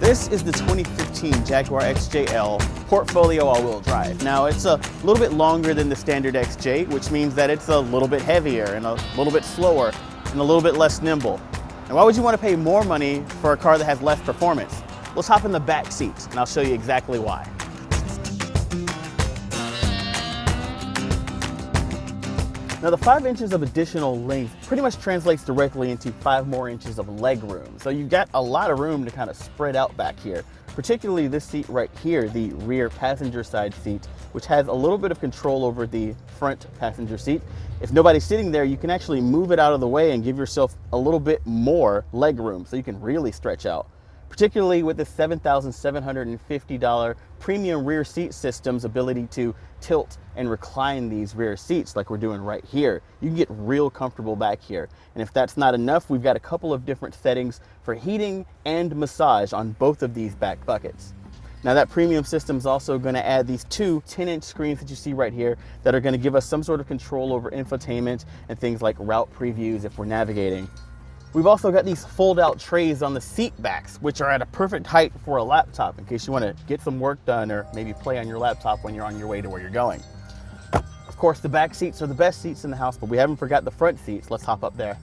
This is the 2015 Jaguar XJL Portfolio all-wheel drive. Now it's a little bit longer than the standard XJ, which means that it's a little bit heavier and a little bit slower and a little bit less nimble. And why would you want to pay more money for a car that has less performance? Let's hop in the back seat and I'll show you exactly why. Now the 5 inches of additional length pretty much translates directly into 5 more inches of leg room. So you've got a lot of room to kind of spread out back here, particularly this seat right here, the rear passenger side seat, which has a little bit of control over the front passenger seat. If nobody's sitting there, you can actually move it out of the way and give yourself a little bit more leg room so you can really stretch out. Particularly with the $7,750 premium rear seat system's ability to tilt and recline these rear seats like we're doing right here. You can get real comfortable back here. And if that's not enough, we've got a couple of different settings for heating and massage on both of these back buckets. Now that premium system is also going to add these 2 10-inch screens that you see right here that are going to give us some sort of control over infotainment and things like route previews if we're navigating. We've also got these fold-out trays on the seat backs, which are at a perfect height for a laptop in case you want to get some work done or maybe play on your laptop when you're on your way to where you're going. Of course, the back seats are the best seats in the house, but we haven't forgot the front seats. Let's hop up there.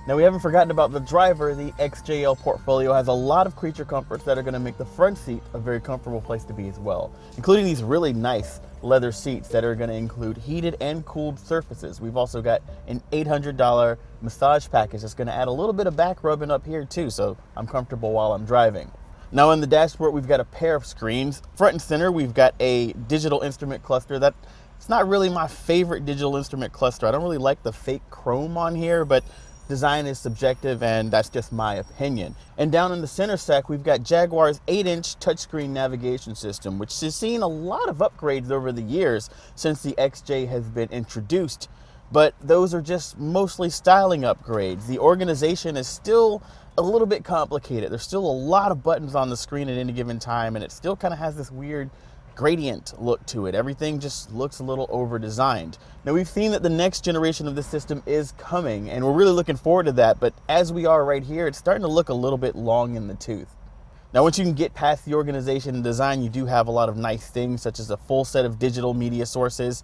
Now, we haven't forgotten about the driver. The XJL Portfolio has a lot of creature comforts that are going to make the front seat a very comfortable place to be as well, including these really nice leather seats that are going to include heated and cooled surfaces. We've also got an $800 massage package that's going to add a little bit of back rubbing up here too, so I'm comfortable while I'm driving. Now on the dashboard, we've got a pair of screens. Front and center, we've got a digital instrument cluster. It's not really my favorite digital instrument cluster. I don't really like the fake chrome on here, but design is subjective and that's just my opinion. And down in the center stack, we've got Jaguar's 8-inch touchscreen navigation system, which has seen a lot of upgrades over the years since the XJ has been introduced. But those are just mostly styling upgrades. The organization is still a little bit complicated. There's still a lot of buttons on the screen at any given time, and it still kind of has this weird gradient look to it. Everything just looks a little over-designed. Now we've seen that the next generation of this system is coming and we're really looking forward to that, but as we are right here, it's starting to look a little bit long in the tooth. Now once you can get past the organization and design, you do have a lot of nice things such as a full set of digital media sources.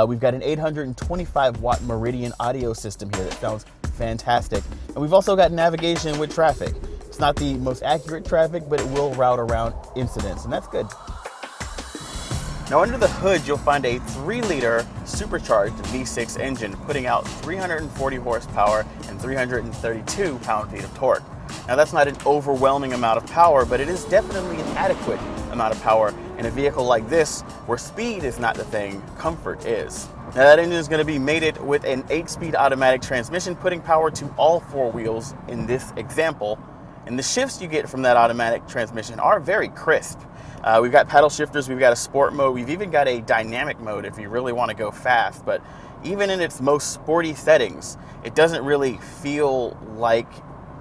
We've got an 825 watt Meridian audio system here that sounds fantastic. And we've also got navigation with traffic. It's not the most accurate traffic, but it will route around incidents, and that's good. Now under the hood, you'll find a 3-liter supercharged V6 engine putting out 340 horsepower and 332 pound-feet of torque. Now that's not an overwhelming amount of power, but it is definitely an adequate amount of power in a vehicle like this where speed is not the thing, comfort is. Now that engine is going to be mated with an 8-speed automatic transmission, putting power to all 4 wheels in this example. And the shifts you get from that automatic transmission are very crisp. We've got paddle shifters, we've got a sport mode, we've even got a dynamic mode if you really want to go fast. But even in its most sporty settings, it doesn't really feel like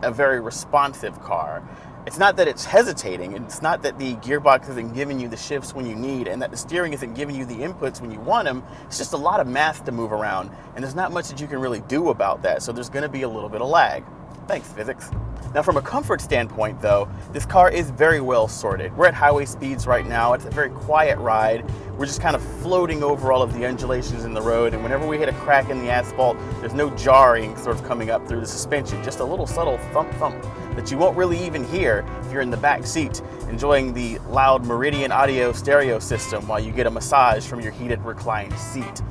a very responsive car. It's not that it's hesitating, it's not that the gearbox isn't giving you the shifts when you need and that the steering isn't giving you the inputs when you want them. It's just a lot of mass to move around and there's not much that you can really do about that, so there's going to be a little bit of lag. Thanks, physics. Now from a comfort standpoint though, this car is very well sorted. We're at highway speeds right now. It's a very quiet ride. We're just kind of floating over all of the undulations in the road, and whenever we hit a crack in the asphalt, there's no jarring sort of coming up through the suspension, just a little subtle thump thump that you won't really even hear if you're in the back seat enjoying the loud Meridian audio stereo system while you get a massage from your heated reclined seat.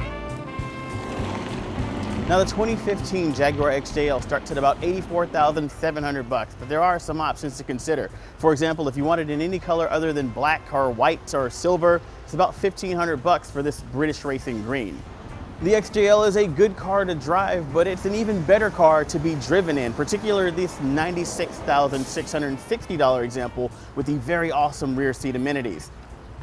Now the 2015 Jaguar XJL starts at about $84,700, but there are some options to consider. For example, if you wanted in any color other than black or white or silver, it's about $1,500 for this British Racing Green. The XJL is a good car to drive, but it's an even better car to be driven in, particularly this $96,660 example with the very awesome rear seat amenities.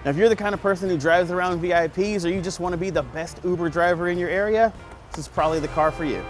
Now if you're the kind of person who drives around VIPs or you just want to be the best Uber driver in your area, this is probably the car for you.